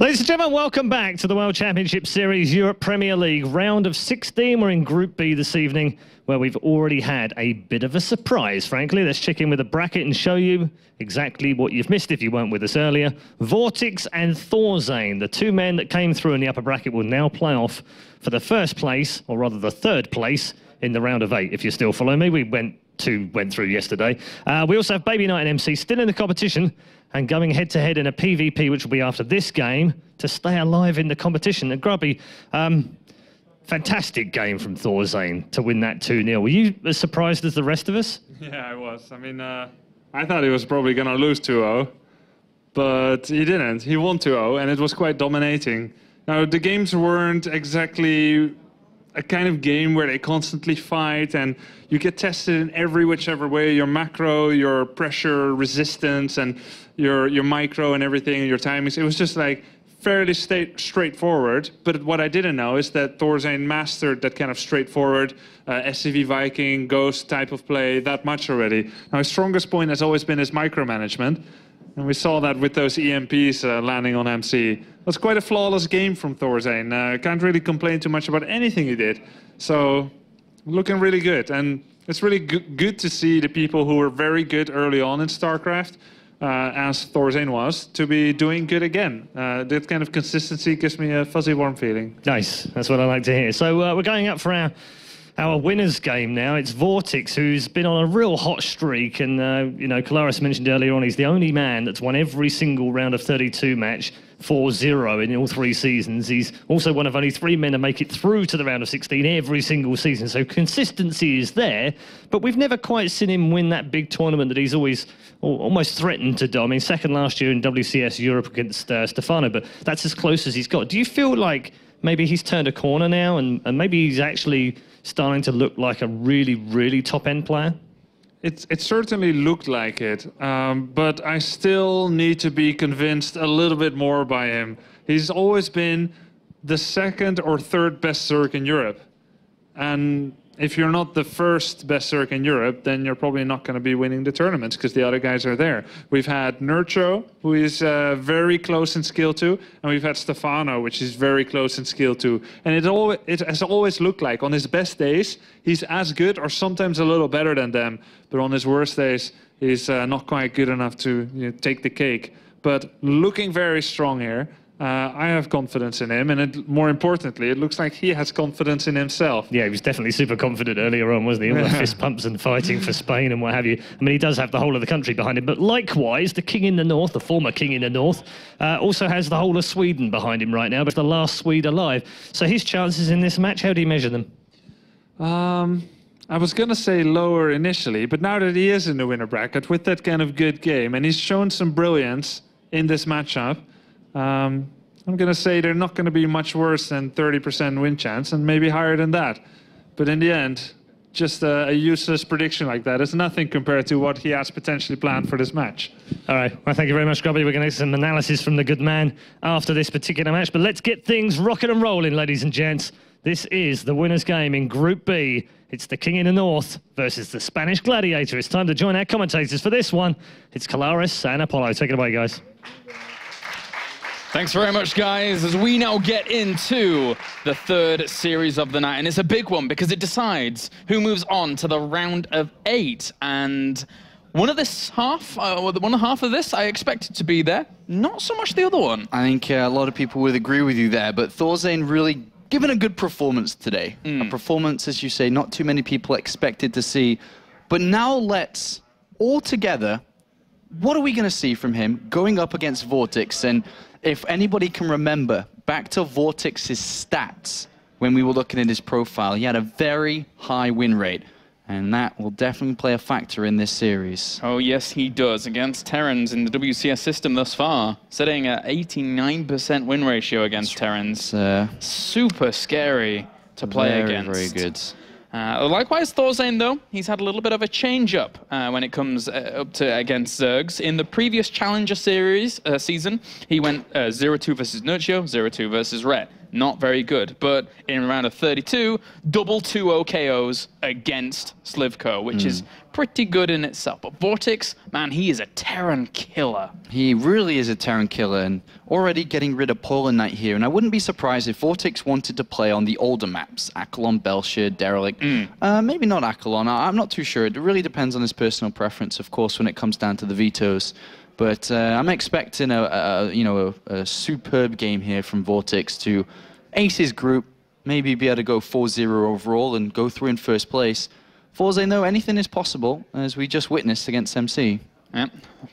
Ladies and gentlemen, welcome back to the World Championship Series Europe Premier League. Round of 16, we're in Group B this evening, where we've already had a bit of a surprise, frankly. Let's check in with the bracket and show you exactly what you've missed if you weren't with us earlier. VortiX and ThorZaIN, the two men that came through in the upper bracket, will now play off for the first place, or rather the third place, in the round of 8. If you still follow me, we went through yesterday. We also have Baby Knight and MC still in the competition and going head-to-head in a PvP, which will be after this game, to stay alive in the competition. And Grubby, fantastic game from ThorZaIN to win that 2-0. Were you as surprised as the rest of us? Yeah, I was. I mean, I thought he was probably going to lose 2-0, but he didn't. He won 2-0, and it was quite dominating. Now, the games weren't exactly a kind of game where they constantly fight and you get tested in every whichever way, your macro, your pressure resistance, and your micro and everything, and your timings. It was just like fairly straightforward, but what I didn't know is that ThorZaIN mastered that kind of straightforward SCV Viking, Ghost type of play that much already. Now, his strongest point has always been his micromanagement, and we saw that with those EMPs landing on MC. It was quite a flawless game from ThorZaIN. Can't really complain too much about anything he did. So, looking really good. And it's really good to see the people who were very good early on in StarCraft, as ThorZaIN was, to be doing good again. That kind of consistency gives me a fuzzy warm feeling. Nice, that's what I like to hear. So we're going up for our winners game now. It's VortiX, who's been on a real hot streak, and you know, Kalaris mentioned earlier on, he's the only man that's won every single round of 32 match, 4-0 in all 3 seasons. He's also one of only 3 men to make it through to the round of 16 every single season. So consistency is there, but we've never quite seen him win that big tournament that he's always almost threatened to do. I mean, second last year in WCS Europe against Stefano, but that's as close as he's got. Do you feel like maybe he's turned a corner now, and maybe he's actually starting to look like a really, really top-end player? It certainly looked like it, but I still need to be convinced a little bit more by him. He's always been the 2nd or 3rd best Zerg in Europe. And if you're not the 1st best Zerg in Europe, then you're probably not going to be winning the tournaments because the other guys are there. We've had Nurcho, who is very close in skill to, and we've had Stefano, which is very close in skill to. And it has always looked like on his best days, he's as good or sometimes a little better than them. But on his worst days, he's not quite good enough to take the cake. But looking very strong here. I have confidence in him, and more importantly, it looks like he has confidence in himself. Yeah, he was definitely super confident earlier on, wasn't he? All the fist pumps and fighting for Spain and what have you. I mean, he does have the whole of the country behind him, but likewise, the king in the north, the former king in the north, also has the whole of Sweden behind him right now, but the last Swede alive. So his chances in this match, how do you measure them? I was going to say lower initially, but now that he is in the winner bracket with that kind of good game, and he's shown some brilliance in this matchup, I'm going to say they're not going to be much worse than 30% win chance, and maybe higher than that. But in the end, just a useless prediction like that is nothing compared to what he has potentially planned for this match. All right. Well, thank you very much, Grubby. We're going to get some analysis from the good man after this particular match. But let's get things rocking and rolling, ladies and gents. This is the winner's game in Group B. It's the King in the North versus the Spanish Gladiator. It's time to join our commentators for this one. It's Kalaris and Apollo. Take it away, guys. Thanks very much, guys, as we now get into the 3rd series of the night. And it's a big one because it decides who moves on to the round of 8. And one of half of this, I expected to be there. Not so much the other one. I think a lot of people would agree with you there, but ThorZaIN really given a good performance today. A performance, as you say, not too many people expected to see. But now let's, all together, what are we going to see from him going up against VortiX? And if anybody can remember, back to VortiX's stats, when we were looking at his profile, he had a very high win rate. And that will definitely play a factor in this series. Oh, yes, he does. Against Terrans in the WCS system thus far, sitting at 89% win ratio against Terrans. Super scary to play against. Very good. Likewise, ThorZaIN, though, he's had a little bit of a change-up when it comes up to against Zergs. In the previous Challenger Series season, he went 0-2 versus Nurcho, 0-2 versus Ret. Not very good, but in round of 32, double 2-0 KOs against Slivko, which is pretty good in itself. But VortiX, man, he is a Terran killer. He really is a Terran killer, and already getting rid of Polar Knight here. And I wouldn't be surprised if VortiX wanted to play on the older maps, Akelon, Belshire, Derelict. Maybe not Akelon. I'm not too sure. It really depends on his personal preference, of course, when it comes down to the vetoes. But I'm expecting a superb game here from VortiX to ace his group, maybe be able to go 4-0 overall and go through in first place. ThorZaIN, though, anything is possible, as we just witnessed against MC. Yep.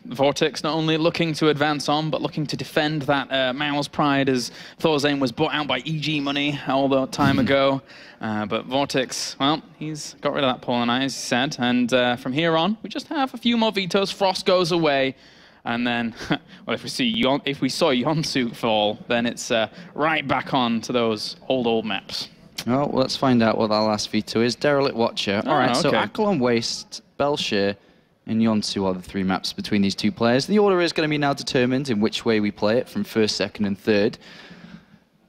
VortiX not only looking to advance on, but looking to defend that Mao's pride, as ThorZaIN was bought out by EG money all that time ago. But VortiX, well, he's got rid of that Polar Knight, as he said. And from here on, we just have a few more vetoes. Frost goes away. And then, well, if we saw Yonsu fall, then it's right back on to those old maps. Oh, well, let's find out what that last veto is. Derelict Watcher. All right, so okay. Akelon Waste, Belshire, and Yonsu are the three maps between these two players. The order is going to be now determined in which way we play it, from first, second, and third.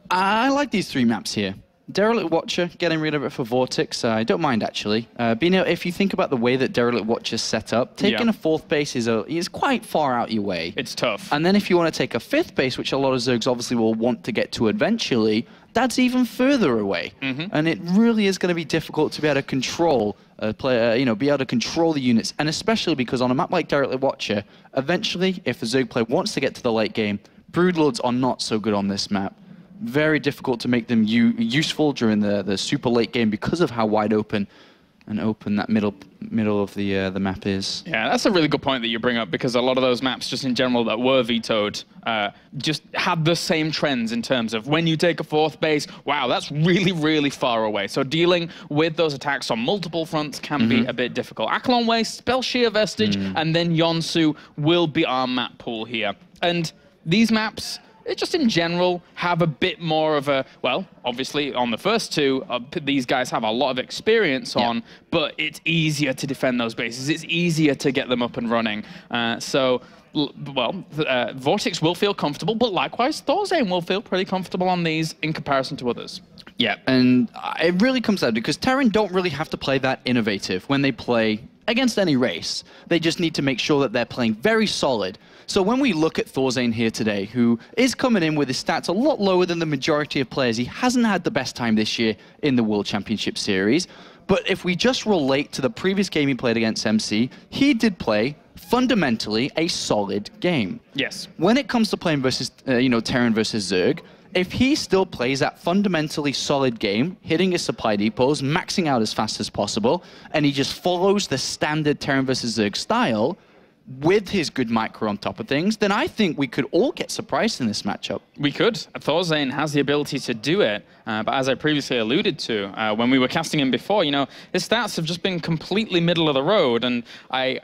I like these three maps here. Derelict Watcher, getting rid of it for VortiX, I don't mind, actually. If you think about the way that Derelict Watcher's set up, taking a fourth base is quite far out your way. It's tough. And then if you want to take a fifth base, which a lot of Zergs obviously will want to get to eventually, that's even further away. And it really is going to be difficult to be able to control be able to control the units, and especially because on a map like Derelict Watcher, eventually, if the Zerg player wants to get to the late game, Broodlords are not so good on this map. Very difficult to make them useful during the super late game because of how wide open that middle of the map is. Yeah, that's a really good point that you bring up, because a lot of those maps just in general that were vetoed just had the same trends in terms of when you take a fourth base, wow, that's really, really far away. So dealing with those attacks on multiple fronts can be a bit difficult. Akelon Waste, Belshire Vestige, and then Yonsu will be our map pool here. And these maps, it just in general have a bit more of a, well, obviously on the first two, these guys have a lot of experience on, but it's easier to defend those bases. It's easier to get them up and running. VortiX will feel comfortable, but likewise, ThorZaIN will feel pretty comfortable on these in comparison to others. Yeah, and it really comes down to, because Terran don't really have to play that innovative when they play against any race. They just need to make sure that they're playing very solid. So when we look at ThorZaIN here today, who is coming in with his stats a lot lower than the majority of players, he hasn't had the best time this year in the World Championship Series. But if we just relate to the previous game he played against MC, he did play fundamentally a solid game. Yes. When it comes to playing versus, Terran versus Zerg, if he still plays that fundamentally solid game, hitting his supply depots, maxing out as fast as possible, and he just follows the standard Terran versus Zerg style, with his good micro on top of things, then I think we could all get surprised in this matchup. We could. ThorZaIN has the ability to do it, but as I previously alluded to, when we were casting him before, his stats have just been completely middle of the road, and I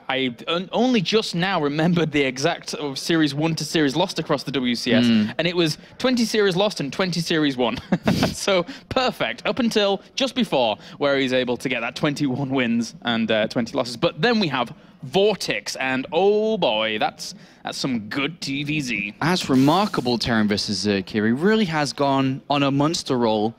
only just now remembered the exact Series 1 to Series lost across the WCS, and it was 20 Series lost and 20 Series won. So perfect, up until just before, where he's able to get that 21 wins and 20 losses. But then we have VortiX, and oh boy, that's some good TVZ. As remarkable Terran versus Zerg here, he really has gone on a monster roll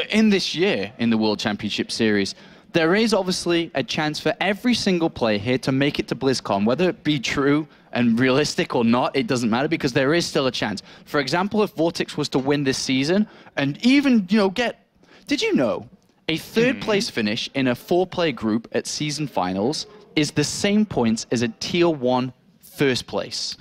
in this year in the World Championship Series. There is obviously a chance for every single player here to make it to BlizzCon, whether it be true and realistic or not, it doesn't matter, because there is still a chance. For example, if VortiX was to win this season and even, did you know a third place finish in a 4-player group at season finals is the same points as a tier 1 first place?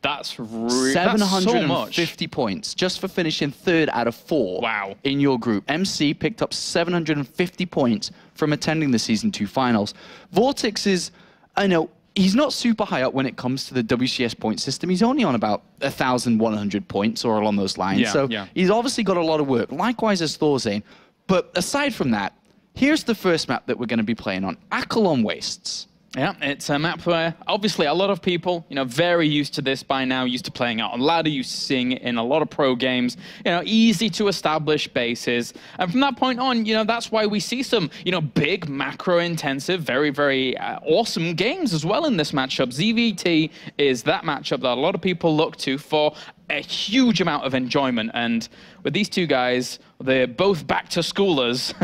That's really 750 points just for finishing third out of 4 in your group. MC picked up 750 points from attending the Season 2 finals. VortiX is, I know, he's not super high up when it comes to the WCS point system. He's only on about 1,100 points or along those lines. He's obviously got a lot of work, likewise as ThorZaIN. But aside from that, here's the first map that we're going to be playing on, Akelon Wastes. Yeah, it's a map where, obviously, a lot of people, very used to this by now, used to playing out on ladder, used to seeing it in a lot of pro games, easy to establish bases. And from that point on, that's why we see some, big macro-intensive, very, very awesome games as well in this matchup. ZVT is that matchup that a lot of people look to for a huge amount of enjoyment. And with these two guys, they're both back-to-schoolers.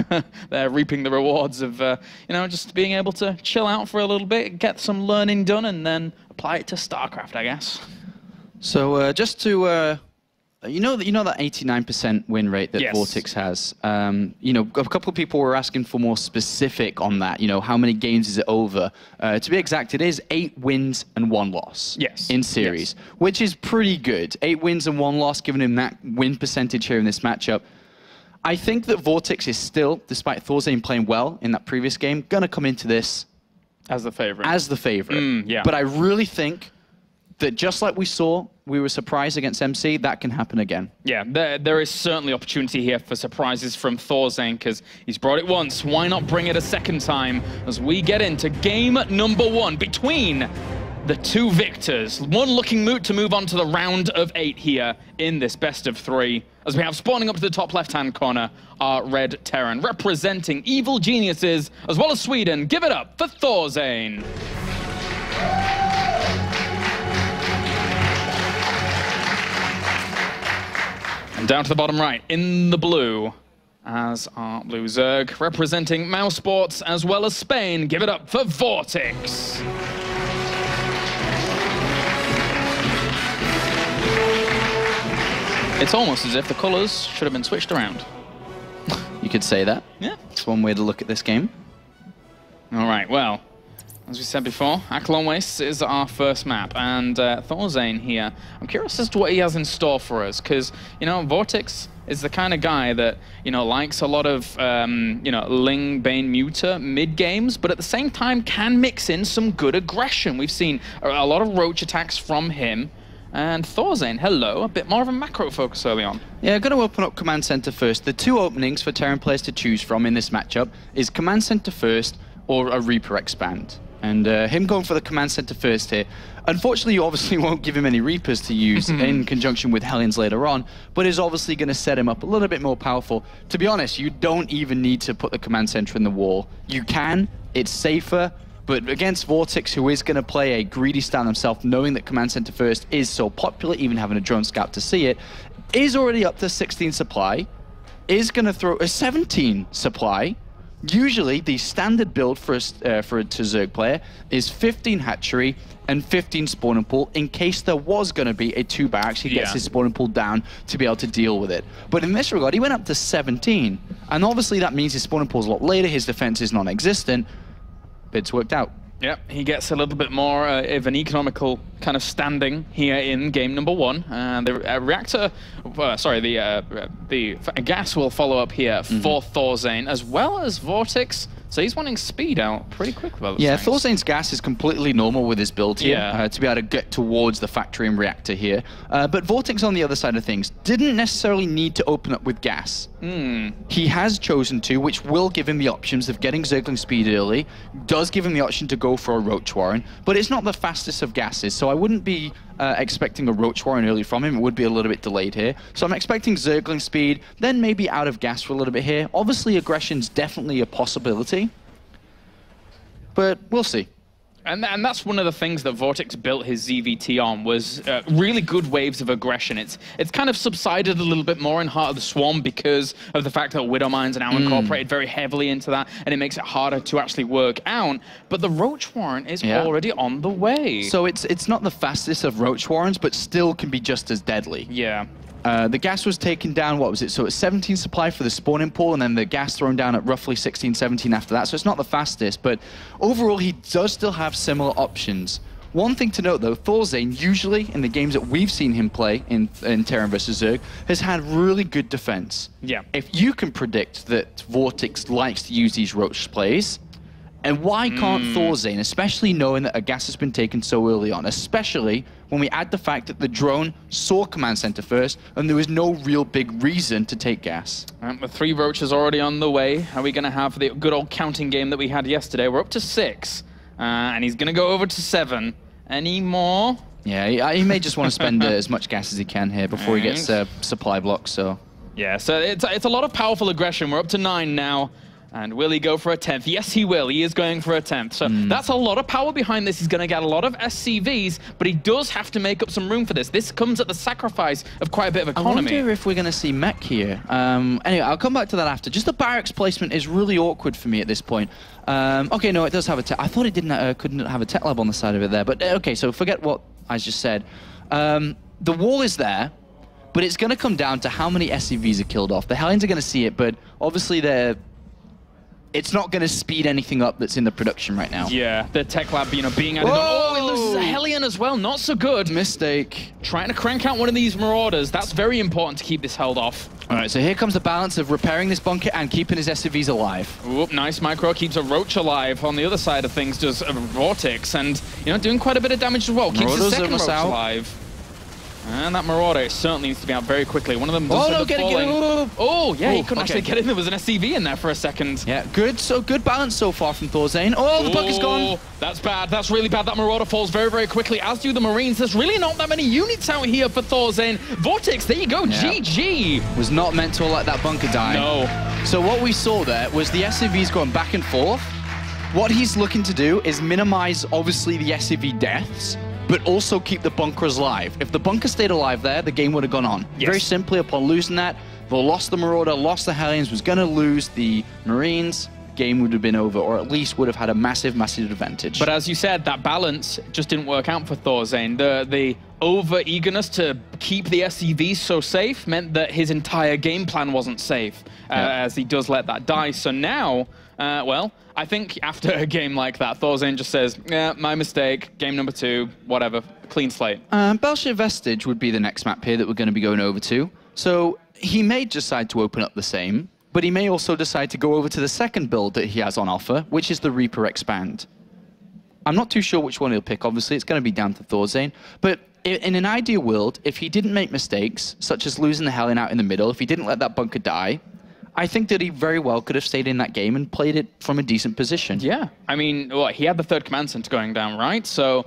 They're reaping the rewards of, you know, just being able to chill out for a little bit, get some learning done, and then apply it to StarCraft, I guess. So just to, you know that 89% win rate that Yes. VortiX has. You know, a couple of people were asking for more specific on that. You know, how many games is it over? To be exact, it is 8 wins and 1 loss. Yes. In series, which is pretty good. 8 wins and 1 loss, giving him that win percentage here in this matchup. I think that VortiX is still, despite ThorZaIN playing well in that previous game, gonna come into this As the favorite. as the favorite. Yeah. But I really think that just like we were surprised against MC, that can happen again. Yeah, there is certainly opportunity here for surprises from ThorZaIN, because he's brought it once. Why not bring it a second time as we get into game number 1 between the 2 victors. One looking to move on to the round of 8 here in this best of 3. As we have spawning up to the top left-hand corner are Red Terran, representing evil geniuses as well as Sweden. Give it up for ThorZaIN. And down to the bottom right, in the blue, as our Blue Zerg, representing Mouse Sports as well as Spain. Give it up for VortiX. It's almost as if the colors should have been switched around. You could say that. Yeah. It's one way to look at this game. All right, well, as we said before, Akalon Wastes is our first map, and ThorZaIN here. I'm curious as to what he has in store for us, because, you know, VortiX is the kind of guy that, you know, likes a lot of, you know, Ling, Bane, Muta mid-games, but at the same time can mix in some good aggression. We've seen a lot of roach attacks from him. And ThorZaIN, hello, a bit more of a macro focus early on. Yeah, going to open up Command Center first. The 2 openings for Terran players to choose from in this matchup is Command Center first or a Reaper expand. And him going for the Command Center first here. Unfortunately, you obviously won't give him any Reapers to use in conjunction with Hellions later on, but is obviously going to set him up a little bit more powerful. To be honest, you don't even need to put the Command Center in the wall. You can, it's safer, but against VortiX, who is going to play a greedy style himself, knowing that Command Center first is so popular, even having a drone scout to see it, is already up to 16 supply, is going to throw a 17 supply. Usually, the standard build for a Zerg player is 15 hatchery and 15 spawning pool in case there was going to be a 2 barracks. He gets his spawning pool down to be able to deal with it. But in this regard, he went up to 17. And obviously, that means his spawning pool is a lot later, his defense is non-existent. It's worked out. Yep, he gets a little bit more of an economical kind of standing here in game number 1. The reactor, the gas will follow up here for ThorZaIN, as well as VortiX. So he's wanting speed out pretty quick. Yeah, ThorZaIN's gas is completely normal with his build here, to be able to get towards the factory and reactor here. But VortiX, on the other side of things, didn't necessarily need to open up with gas. He has chosen to, which will give him the options of getting Zergling speed early, does give him the option to go for a Roach Warren, but it's not the fastest of gases, so I wouldn't be expecting a Roach Warren early from him. It would be a little bit delayed here. So I'm expecting Zergling speed, then maybe out of gas for a little bit here. Obviously, aggression's definitely a possibility, but we'll see. And that's one of the things that VortiX built his ZVT on, was really good waves of aggression. It's kind of subsided a little bit more in Heart of the Swarm because of the fact that Widow Mines are now incorporated very heavily into that, and it makes it harder to actually work out. But the Roach Warren is already on the way. So it's not the fastest of Roach Warrens, but still can be just as deadly. Yeah. The gas was taken down, what was it? So it's 17 supply for the spawning pool, and then the gas thrown down at roughly 16, 17 after that. So it's not the fastest, but overall he does still have similar options. One thing to note though, ThorZaIN usually in the games that we've seen him play in Terran vs Zerg has had really good defense. Yeah. If you can predict that VortiX likes to use these Roach plays, and why can't ThorZaIN, especially knowing that a gas has been taken so early on, especially when we add the fact that the drone saw Command Center first, and there was no real big reason to take gas. The 3 Roaches already on the way. Are we going to have the good old counting game that we had yesterday? We're up to 6, and he's going to go over to 7. Any more? Yeah, he may just want to spend as much gas as he can here before he gets supply blocks, so... Yeah, so it's a lot of powerful aggression. We're up to 9 now. And will he go for a 10th? Yes, he will. He is going for a 10th. So that's a lot of power behind this. He's going to get a lot of SCVs, but he does have to make up some room for this. This comes at the sacrifice of quite a bit of economy. I wonder if we're going to see mech here. Anyway, I'll come back to that after. Just the barracks placement is really awkward for me at this point. Okay, no, it does have a tech. I thought it couldn't have a tech lab on the side of it there. But okay, so forget what I just said. The wall is there, but it's going to come down to how many SCVs are killed off. The Hellions are going to see it, but obviously it's not going to speed anything up that's in the production right now. Yeah, the tech lab, being added on. Oh, he loses a Hellion as well. Not so good. Mistake. Trying to crank out one of these Marauders. That's very important to keep this held off. All right, so here comes the balance of repairing this bunker and keeping his SCVs alive. Oop, nice micro. Keeps a Roach alive. On the other side of things, does a VortiX. And, doing quite a bit of damage as well. Keeps the second Roach alive. And that Marauder certainly needs to be out very quickly. One of them does end up falling. Oh, yeah, he couldn't actually get in. There was an SCV in there for a second. Yeah, good balance so far from ThorZaIN. Oh, the bunker's gone. That's bad. That's really bad. That Marauder falls very, very quickly, as do the Marines. There's really not that many units out here for ThorZaIN. VortiX, there you go. Yeah. GG. Was not meant to let that bunker die. No. So what we saw there was the SCVs going back and forth. What he's looking to do is minimize, obviously, the SCV deaths, but also keep the bunkers alive. If the bunker stayed alive there, the game would have gone on. Yes. Very simply, upon losing that, they lost the Marauder, lost the Hellions, was going to lose the Marines, game would have been over, or at least would have had a massive, massive advantage. But as you said, that balance just didn't work out for ThorZaIN. The over-eagerness to keep the SCVs so safe meant that his entire game plan wasn't safe, as he does let that die. So now, well, I think after a game like that, ThorZaIN just says, yeah, my mistake, game number 2, whatever, clean slate. Belshir Vestige would be the next map here that we're going to be going over to. So he may decide to open up the same, but he may also decide to go over to the second build that he has on offer, which is the Reaper Expand. I'm not too sure which one he'll pick, obviously. It's going to be down to ThorZaIN. But in an ideal world, if he didn't make mistakes, such as losing the Hellion out in the middle, if he didn't let that bunker die, I think that he very well could have stayed in that game and played it from a decent position. Yeah. I mean, he had the third command center going down, right? So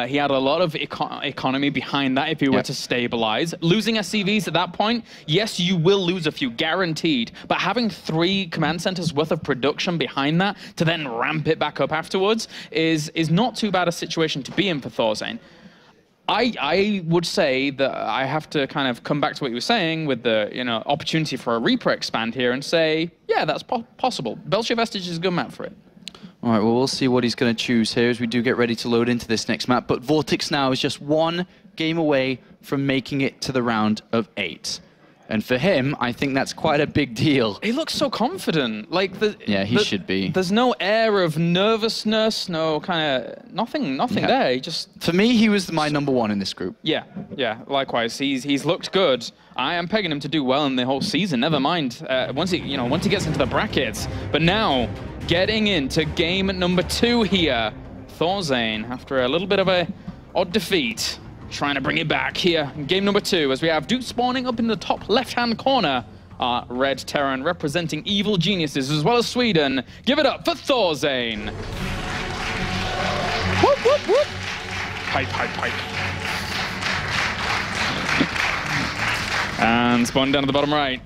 he had a lot of economy behind that if he were to stabilize. Losing SCVs at that point, yes, you will lose a few, guaranteed. But having 3 command centers worth of production behind that to then ramp it back up afterwards is not too bad a situation to be in for ThorZaIN. I would say that I have to kind of come back to what you were saying with the opportunity for a Reaper expand here and say, yeah, that's possible. Belshir Vestige is a good map for it. All right, well, we'll see what he's going to choose here as we do get ready to load into this next map. But VortiX now is just 1 game away from making it to the round of 8. And for him, I think that's quite a big deal. He looks so confident. Like he should be. There's no air of nervousness, no kind of nothing there. He just. For me, he was my number 1 in this group. Yeah. Likewise, he's looked good. I am pegging him to do well in the whole season. Never mind once he gets into the brackets. But now, getting into game number 2 here, ThorZaIN, after a little bit of a odd defeat, trying to bring it back here in game number 2 as we have Duke spawning up in the top left-hand corner. Our red Terran representing evil geniuses as well as Sweden. Give it up for ThorZaIN. Whoop, whoop, whoop. Pipe, pipe, pipe. And spawning down to the bottom right.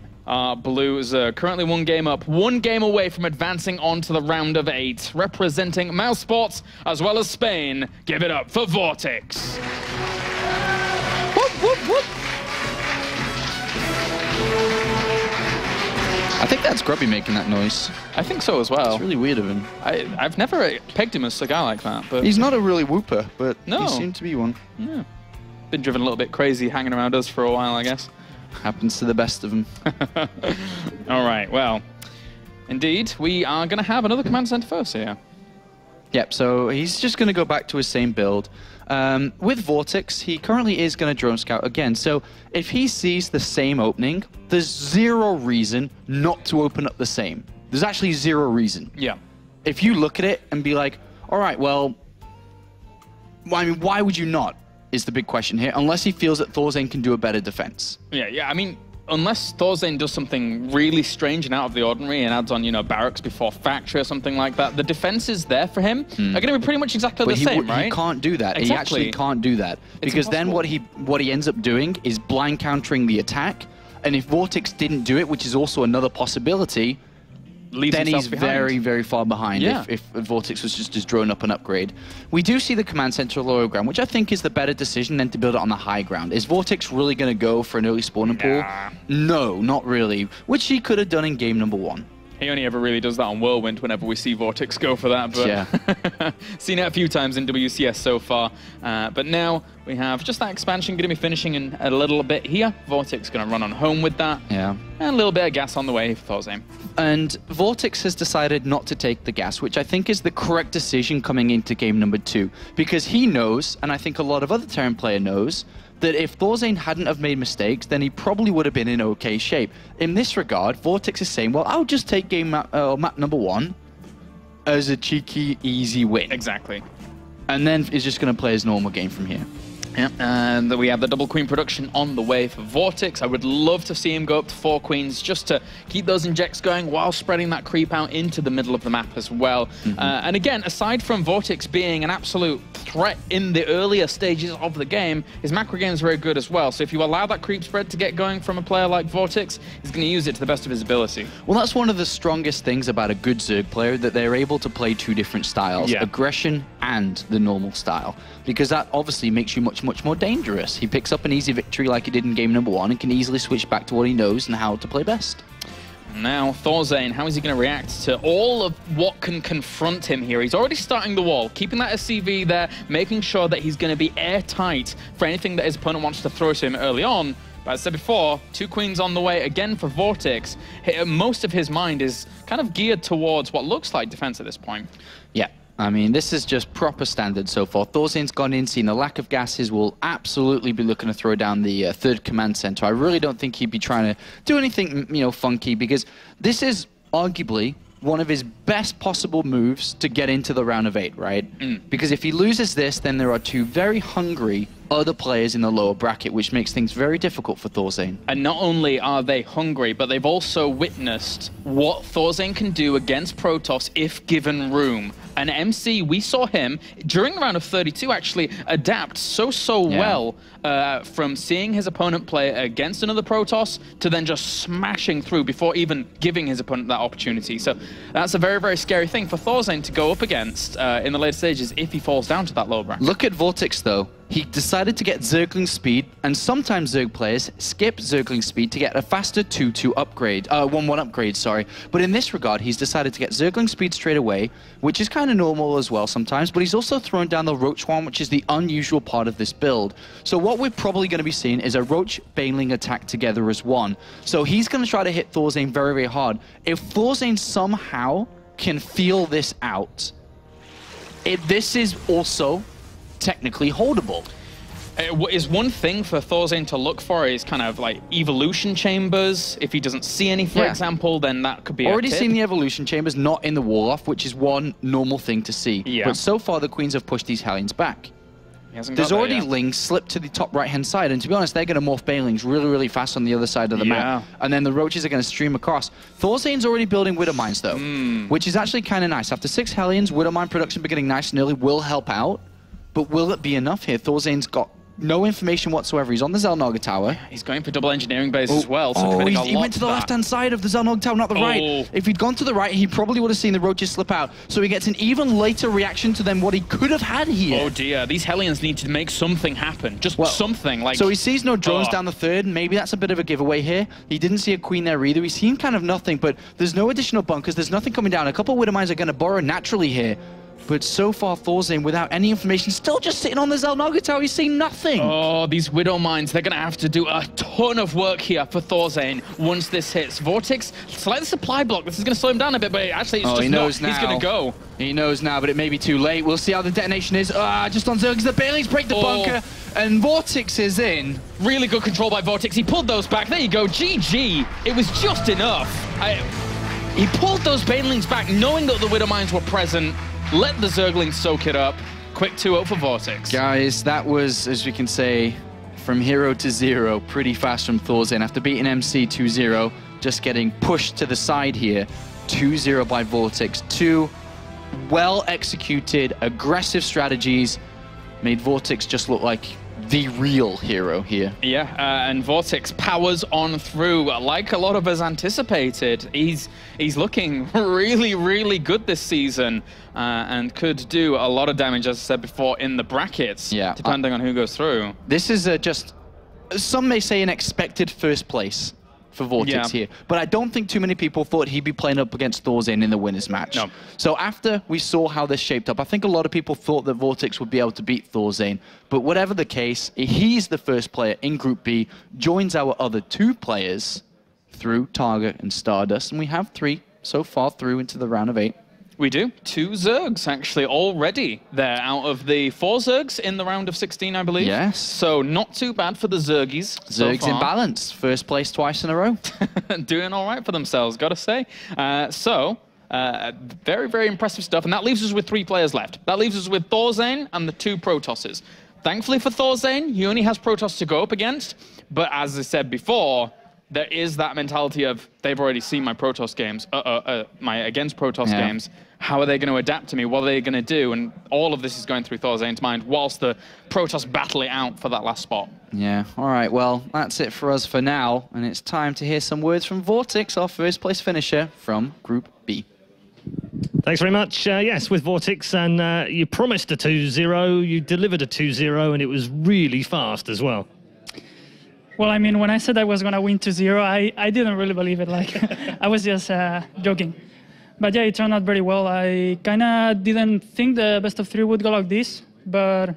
Blue is currently 1 game up, 1 game away from advancing on to the round of 8. Representing Mouse Sports as well as Spain. Give it up for VortiX. Whoop, whoop. I think that's Grubby making that noise. I think so as well. It's really weird of him. I've never pegged him as a guy like that. But he's not a really whooper, but no. He seemed to be one. Yeah. Been driven a little bit crazy hanging around us for a while, I guess. Happens to the best of them. All right, well, indeed, we are going to have another command center first here. Yep, so he's just going to go back to his same build. With VortiX, he currently is going to drone scout again. So if he sees the same opening, there's 0 reason not to open up the same. There's actually 0 reason. Yeah. If you look at it and be like, all right, well, I mean, why would you not? Is the big question here, unless he feels that ThorZaIN can do a better defense. Yeah, I mean, unless ThorZaIN does something really strange and out of the ordinary and adds on, barracks before factory or something like that, the defenses there for him are going to be pretty much exactly the same, right? He can't do that. Exactly. He actually can't do that. Because then what he ends up doing is blind countering the attack, and if VortiX didn't do it, which is also another possibility, leaves then himself he's behind. very, very far behind Yeah. if VortiX was just drawing up an upgrade. We do see the command center lower ground, which I think is the better decision than to build it on the high ground. Is VortiX really going to go for an early spawning pool? No, not really, which he could have done in game number 1. He only ever really does that on Whirlwind whenever we see VortiX go for that, but Yeah. seen it a few times in WCS so far. But now we have just that expansion going to be finishing in a little bit here. VortiX going to run on home with that. Yeah. And a little bit of gas on the way for ThorZaIN. And VortiX has decided not to take the gas, which I think is the correct decision coming into game number 2. Because he knows, and I think a lot of other Terran player knows, that if ThorZaIN hadn't have made mistakes, then he probably would have been in okay shape. In this regard, VortiX is saying, well, I'll just take map number 1 as a cheeky, easy win. Exactly. And then is just going to play his normal game from here. Yeah, and we have the double queen production on the way for VortiX. I would love to see him go up to 4 queens just to keep those injects going while spreading that creep out into the middle of the map as well. And again, aside from VortiX being an absolute threat in the earlier stages of the game, his macro game is very good as well. So if you allow that creep spread to get going from a player like VortiX, he's going to use it to the best of his ability. Well, that's one of the strongest things about a good Zerg player, that they're able to play 2 different styles, Yeah. aggression and the normal style, because that obviously makes you much more dangerous. He picks up an easy victory like he did in game number 1 and can easily switch back to what he knows and how to play best. Now, ThorZaIN, how is he going to react to all of what can confront him here? He's already starting the wall, keeping that SCV there, making sure that he's going to be airtight for anything that his opponent wants to throw to him early on. But as I said before, 2 queens on the way again for VortiX. Most of his mind is kind of geared towards what looks like defense at this point. Yeah. I mean, this is just proper standard so far. ThorZaIN's gone in, seen the lack of gases, will absolutely be looking to throw down the 3rd command center. I really don't think he'd be trying to do anything, funky, because this is arguably one of his best possible moves to get into the round of 8, right? Because if he loses this, then there are 2 very hungry other players in the lower bracket, which makes things very difficult for ThorZaIN. And not only are they hungry, but they've also witnessed what ThorZaIN can do against Protoss if given room. And MC, we saw him during the round of 32 actually adapt so well from seeing his opponent play against another Protoss to then just smashing through before even giving his opponent that opportunity. So that's a very, very scary thing for ThorZaIN to go up against in the later stages if he falls down to that lower bracket. Look at VortiX though. He decided to get Zergling speed, and sometimes Zerg players skip Zergling speed to get a faster 2-2 upgrade, 1-1 upgrade, sorry. But in this regard, he's decided to get Zergling speed straight away, which is kind of normal as well sometimes, but he's also thrown down the Roach one, which is the unusual part of this build. So what we're probably going to be seeing is a Roach Baneling attack together as one. So he's going to try to hit ThorZaIN very, very hard. If ThorZaIN somehow can feel this out, this is also technically holdable. Is one thing for ThorZaIN to look for is kind of like evolution chambers. If he doesn't see any, for example, then that could be already a tip. seen the evolution chambers, not in the wall off, which is one normal thing to see. Yeah. But so far, the Queens have pushed these Hellions back. He hasn't There's got already there yet. Lings slipped to the top right-hand side, and to be honest, they're going to morph Banelings really, really fast on the other side of the map. And then the Roaches are going to stream across. ThorZaIN's already building Widow Mines, though, which is actually kind of nice. After 6 Hellions, Widow Mine production beginning nice and early will help out, but will it be enough here? ThorZaIN's got no information whatsoever. He's on the Zelnaga tower. He's going for double engineering base as well. So He went to the left-hand side of the Zelnaga tower, not the right. If he'd gone to the right, he probably would have seen the Roaches slip out. So he gets an even later reaction to them what he could have had here. Oh dear, these Hellions need to make something happen. Just something. Like. So he sees no drones down the third. Maybe that's a bit of a giveaway here. He didn't see a Queen there either. He's seen kind of nothing, but there's no additional bunkers. There's nothing coming down. A couple of Widow Mines are going to burrow naturally here. But so far, ThorZaIN, without any information, still just sitting on the Zelnaga tower. He's seen nothing. Oh, these Widow Mines, they're going to have to do a ton of work here for ThorZaIN once this hits. VortiX, select the supply block. This is going to slow him down a bit, but actually it's just he knows not. now. He's going to go. He knows now, but it may be too late. We'll see how the detonation is. Just on Zerg, the Banelings break the bunker, and VortiX is in. Really good control by VortiX. He pulled those back. There you go. GG. It was just enough. He pulled those Banelings back, knowing that the Widow Mines were present. Let the Zerglings soak it up. Quick 2-0 for VortiX. Guys, that was, as we can say, from hero to zero, pretty fast from ThorZaIN. After beating MC 2-0, just getting pushed to the side here. 2-0 by VortiX. 2 well-executed, aggressive strategies made VortiX just look like the real hero here. Yeah, and VortiX powers on through like a lot of us anticipated. He's looking really, really good this season and could do a lot of damage, as I said before, in the brackets, depending on who goes through. This is just, some may say, an expected first place for VortiX here. But I don't think too many people thought he'd be playing up against ThorZaIN in the winners match. No. So after we saw how this shaped up, I think a lot of people thought that VortiX would be able to beat ThorZaIN. But whatever the case, he's the first player in Group B, joins our other 2 players through Target and Stardust, and we have 3 so far through into the round of 8. We do. 2 Zergs, actually, already there out of the 4 Zergs in the round of 16, I believe. Yes. So not too bad for the Zergies. Zergs in balance. First place twice in a row. Doing all right for themselves, gotta say. Very, very impressive stuff. And that leaves us with 3 players left. That leaves us with ThorZaIN and the 2 Protosses. Thankfully for ThorZaIN, he only has Protoss to go up against. But as I said before, there is that mentality of, they've already seen my Protoss games, my against Protoss games. How are they going to adapt to me? What are they going to do? And all of this is going through ThorZaIN's mind whilst the Protoss battle it out for that last spot. Yeah, all right, well, that's it for us for now. And it's time to hear some words from VortiX, our first place finisher from Group B. Thanks very much. Yes, with VortiX, and you promised a 2-0, you delivered a 2-0, and it was really fast as well. Well, I mean, when I said I was going to win 2-0, I didn't really believe it. Like, I was just joking. But yeah, it turned out very well. I kind of didn't think the best of 3 would go like this, but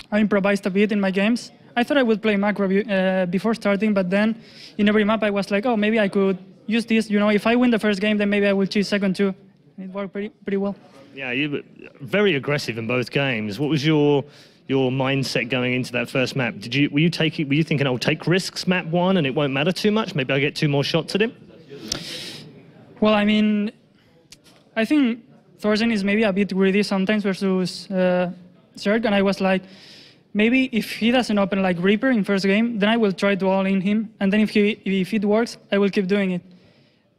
I improvised a bit in my games. I thought I would play macro before starting, but then in every map I was like, oh, maybe I could use this. You know, if I win the first game, then maybe I will choose second too. It worked pretty well. Yeah, you were very aggressive in both games. What was your mindset going into that first map? Were you thinking, I'll take risks map 1 and it won't matter too much? Maybe I'll get 2 more shots at him? Well, I mean, I think ThorZaIN is maybe a bit greedy sometimes versus Zerg, and I was like, maybe if he doesn't open like Reaper in first game, then I will try to all in him, and then if it works, I will keep doing it.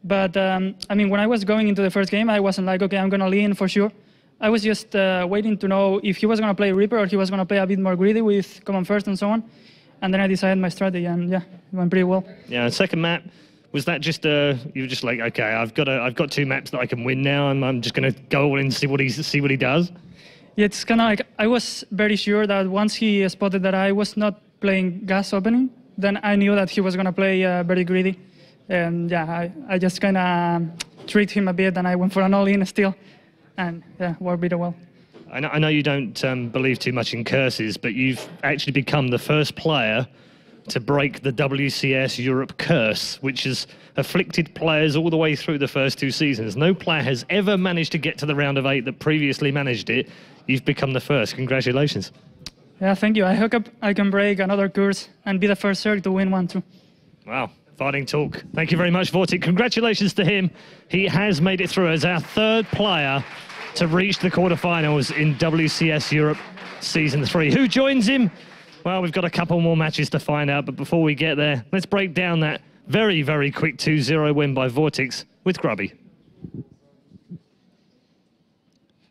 But I mean, when I was going into the first game, I wasn't like, okay, I'm gonna lean for sure. I was just waiting to know if he was gonna play Reaper or he was gonna play a bit more greedy with command first and so on, and then I decided my strategy, and yeah, it went pretty well. Yeah, second map. Was that just you were just like, okay, I've got 2 maps that I can win now, and I'm just gonna go all in and see what he does? Yeah, it's kind of like I was very sure that once he spotted that I was not playing gas opening, then I knew that he was gonna play very greedy, and yeah, I just kind of tricked him a bit, and I went for an all-in still, and yeah, worked pretty well. I know you don't believe too much in curses, but you've actually become the first player to break the WCS Europe curse, which has afflicted players all the way through the first 2 seasons. No player has ever managed to get to the round of 8 that previously managed it. You've become the first. Congratulations. Yeah, thank you. I hope I can break another curse and be the first Zerg to win one too. Wow, fighting talk. Thank you very much, VortiX. Congratulations to him. He has made it through as our 3rd player to reach the quarterfinals in WCS Europe Season 3. Who joins him? Well, we've got a couple more matches to find out, but before we get there, let's break down that very, very quick 2-0 win by VortiX with Grubby.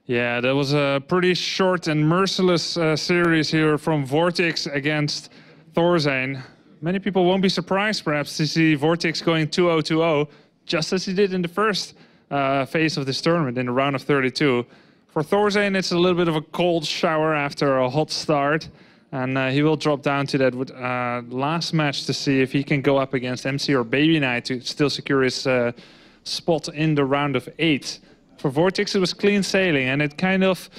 Yeah, that was a pretty short and merciless series here from VortiX against ThorZaIN. Many people won't be surprised, perhaps, to see VortiX going 2-0-2-0, just as he did in the first phase of this tournament in the round of 32. For ThorZaIN, it's a little bit of a cold shower after a hot start. And he will drop down to that last match to see if he can go up against MC or Baby Knight to still secure his spot in the round of 8. For VortiX, it was clean sailing, and it kind of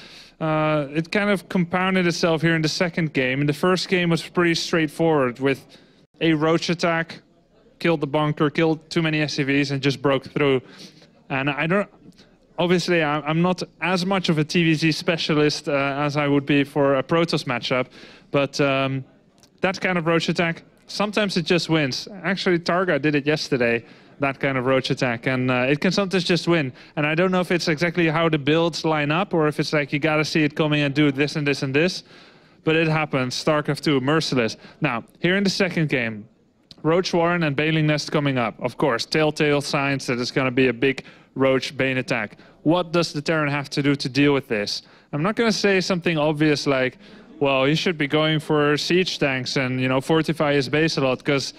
compounded itself here in the second game. And the first game was pretty straightforward with a roach attack, killed the bunker, killed too many SCVs, and just broke through. And obviously, I'm not as much of a TVZ specialist as I would be for a Protoss matchup, but that kind of roach attack, sometimes it just wins. Actually, Targa did it yesterday, that kind of roach attack, and it can sometimes just win. And I don't know if it's exactly how the builds line up, or if it's like you gotta see it coming and do this and this and this, but it happens. StarCraft 2, merciless. Now, here in the second game, Roach Warren and Baling Nest coming up. Of course, telltale signs that it's gonna be a big Roach Bane attack. What does the Terran have to do to deal with this? I'm not going to say something obvious like, well, he should be going for siege tanks and, you know, fortify his base a lot, because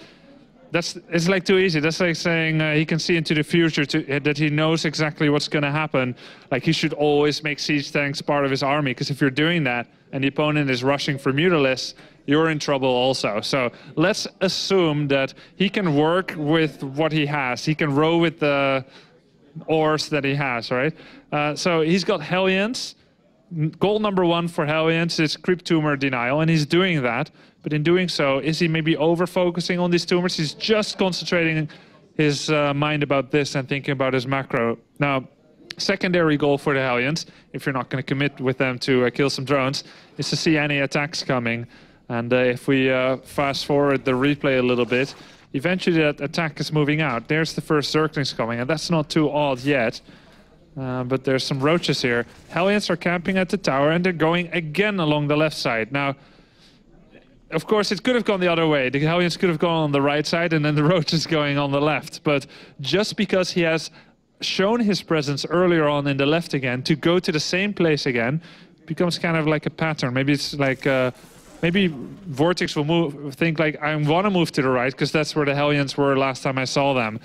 it's like too easy. That's like saying he can see into the future, that he knows exactly what's going to happen. Like, he should always make siege tanks part of his army, because if you're doing that and the opponent is rushing for Mutalisks, you're in trouble also. So let's assume that he can work with what he has. He can row with the ores that he has, right? So he's got Hellions. Goal number 1 for Hellions is Creep Tumor Denial, and he's doing that. But in doing so, is he maybe over-focusing on these tumors? He's just concentrating his mind about this and thinking about his macro. Now, secondary goal for the Hellions, if you're not going to commit with them to kill some drones, is to see any attacks coming. And if we fast forward the replay a little bit, eventually that attack is moving out. There's the first Zerglings coming, and that's not too odd yet. But there's some roaches here. Hellions are camping at the tower, and they're going again along the left side. Now, of course, it could have gone the other way. The Hellions could have gone on the right side, and then the roaches going on the left. But just because he has shown his presence earlier on in the left again, to go to the same place again, becomes kind of like a pattern. Maybe it's like... maybe VortiX will think like, I want to move to the right, because that's where the Hellions were last time I saw them.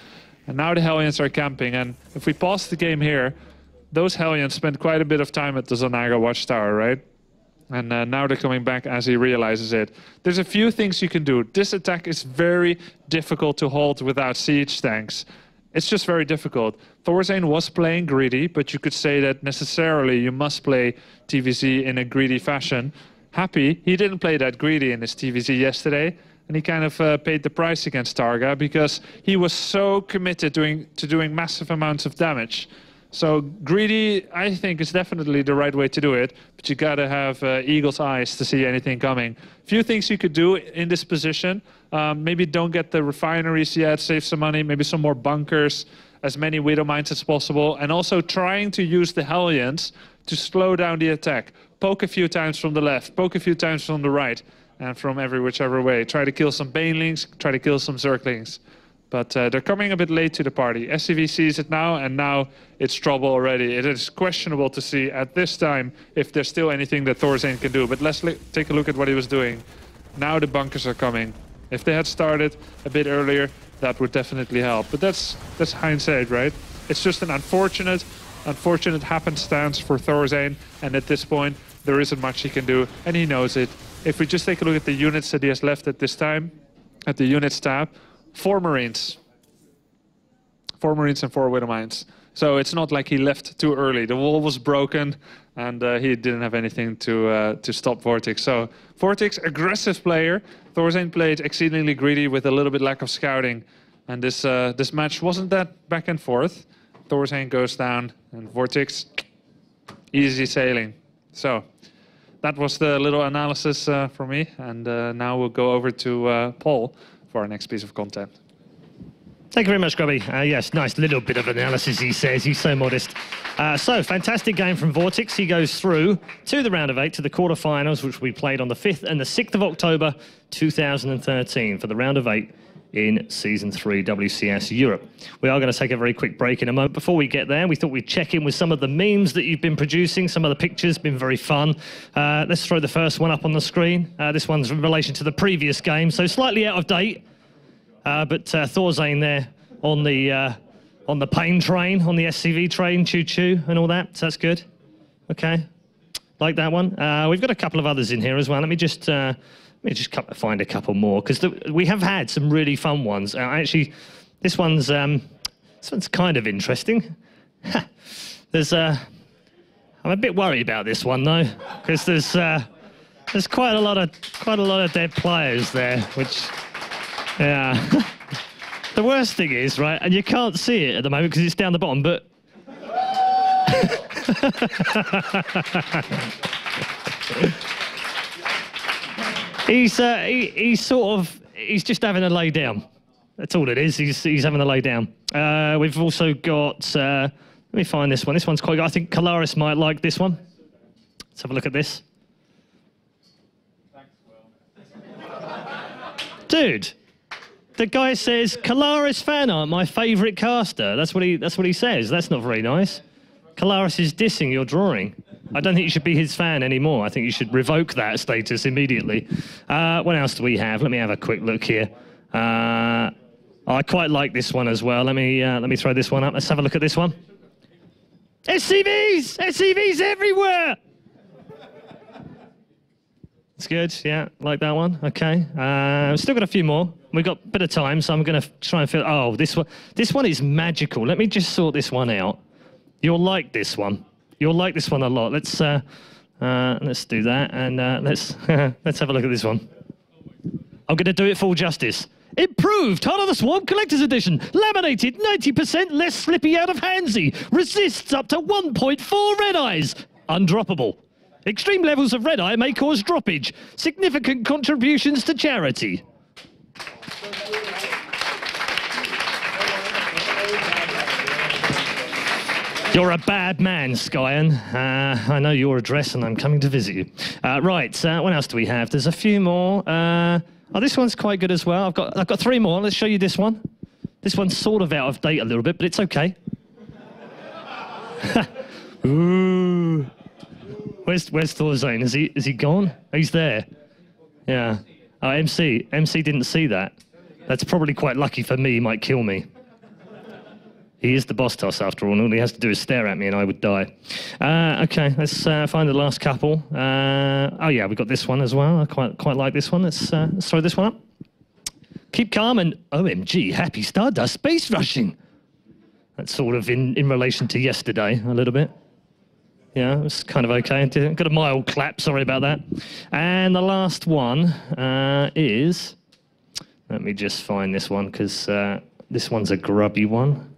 And now the Hellions are camping, and if we pause the game here, those Hellions spent quite a bit of time at the Zanaga Watchtower, right? And now they're coming back as he realizes it. There's a few things you can do. This attack is very difficult to hold without siege tanks. It's just very difficult. ThorZaIN was playing greedy, but you could say that necessarily you must play TVZ in a greedy fashion. Happy, he didn't play that greedy in his TVZ yesterday, and he kind of paid the price against Targa, because he was so committed to doing massive amounts of damage. So greedy, I think, is definitely the right way to do it, but you gotta have eagle's eyes to see anything coming. Few things you could do in this position. Maybe don't get the refineries yet, save some money, maybe some more bunkers, as many Widow Mines as possible, and also trying to use the Hellions to slow down the attack. Poke a few times from the left, poke a few times from the right, and from whichever way. Try to kill some Banelings, try to kill some Zerglings. But they're coming a bit late to the party. SCV sees it now, and now it's trouble already. It is questionable to see at this time if there's still anything that ThorZaIN can do. But let's take a look at what he was doing. Now the bunkers are coming. If they had started a bit earlier, that would definitely help. But that's hindsight, right? It's just an unfortunate happenstance for ThorZaIN, and at this point, there isn't much he can do, and he knows it. If we just take a look at the units that he has left at this time, at the units tab, 4 Marines. 4 Marines and 4 Widow Mines. So it's not like he left too early. The wall was broken, and he didn't have anything to stop VortiX. So VortiX, aggressive player. ThorZaIN played exceedingly greedy with a little bit lack of scouting. And this match wasn't that back and forth. ThorZaIN goes down, and VortiX, easy sailing. So that was the little analysis for me. And now we'll go over to Paul for our next piece of content. Thank you very much, Grubby. Yes, nice little bit of analysis, he says. He's so modest. So, fantastic game from VortiX. He goes through to the round of 8, to the quarterfinals, which we played on the 5th and the 6th of October, 2013, for the round of 8 in Season 3 WCS Europe. We are going to take a very quick break in a moment. Before we get there, we thought we'd check in with some of the memes that you've been producing, some of the pictures, been very fun. Let's throw the first one up on the screen. This one's in relation to the previous game, so slightly out of date. But ThorZaIN there on the pain train, on the SCV train, choo-choo and all that, so that's good. Okay, like that one. We've got a couple of others in here as well. Let me just find a couple more, because we have had some really fun ones. Actually, this one's kind of interesting. I'm a bit worried about this one though, because there's quite a lot of dead players there, which, yeah. The worst thing is, right, and you can't see it at the moment because it's down the bottom, but he's just having a lay down. That's all it is. He's having a lay down. We've also got. Let me find this one. This one's quite good. I think Kalaris might like this one. Let's have a look at this. Dude, the guy says Kalaris fan art, my favourite caster. That's what he says. That's not very nice. Kalaris is dissing your drawing. I don't think you should be his fan anymore. I think you should revoke that status immediately. What else do we have? Let me have a quick look here. I quite like this one as well. Let me throw this one up. Let's have a look at this one. SCVs! SCVs everywhere! It's good, yeah, like that one. Okay, we've still got a few more. We've got a bit of time, so I'm going to try and fill... Oh, this one is magical. Let me just sort this one out. You'll like this one. You'll like this one a lot. Let's do that, and let's have a look at this one. I'm going to do it full justice. Improved Heart of the Swarm Collector's Edition. Laminated, 90% less slippy out of handsy. Resists up to 1.4 red eyes. Undroppable. Extreme levels of red eye may cause droppage. Significant contributions to charity. You're a bad man, Skyen. I know your address and I'm coming to visit you. Right, what else do we have? There's a few more. Oh, this one's quite good as well. I've got 3 more. Let's show you this one. This one's sort of out of date a little bit, but it's okay. Ooh. Where's ThorZaIN? Is he gone? Oh, he's there. Yeah. Oh, MC didn't see that. That's probably quite lucky for me. He might kill me. He is the boss toss after all, and all he has to do is stare at me and I would die. Okay, let's find the last couple. Oh yeah, we've got this one as well. I quite like this one. Let's throw this one up. Keep calm and OMG, happy Stardust space rushing. That's sort of in relation to yesterday a little bit. Yeah, it was kind of okay. Got a mild clap, sorry about that. And the last one is... Let me just find this one, because this one's a grubby one.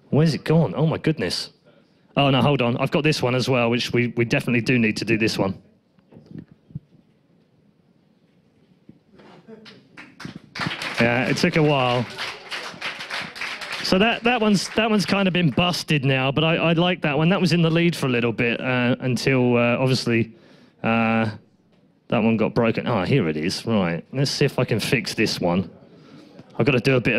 Where's it gone? Oh my goodness. Oh no, hold on. I've got this one as well, which we definitely do need to do this one. Yeah, it took a while. So that one's kind of been busted now, but I like that one. That was in the lead for a little bit until obviously that one got broken. Ah, here it is. Right. Let's see if I can fix this one. I've got to do a bit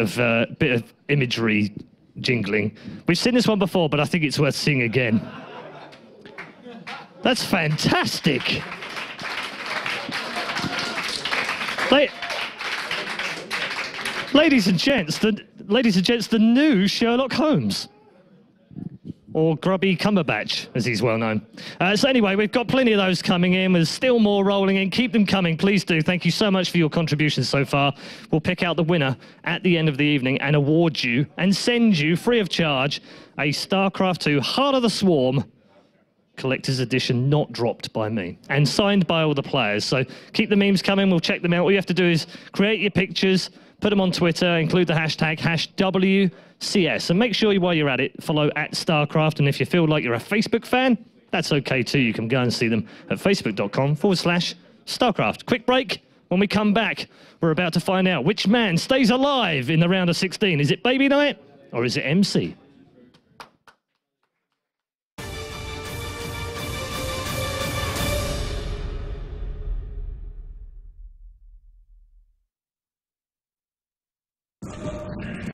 of imagery jingling. We've seen this one before, but I think it's worth seeing again. That's fantastic. Ladies and gents, the new Sherlock Holmes. Or Grubby Cumberbatch, as he's well known. So anyway, we've got plenty of those coming in. There's still more rolling in. Keep them coming, please do. Thank you so much for your contributions so far. We'll pick out the winner at the end of the evening and award you and send you, free of charge, a StarCraft 2 Heart of the Swarm Collector's Edition, not dropped by me, and signed by all the players. So keep the memes coming. We'll check them out. All you have to do is create your pictures, put them on Twitter, include the hashtag #WCS, and make sure while you're at it, follow @StarCraft. And if you feel like you're a Facebook fan, that's okay too. You can go and see them at facebook.com/StarCraft. Quick break. When we come back, we're about to find out which man stays alive in the round of 16. Is it Baby Night or is it MC?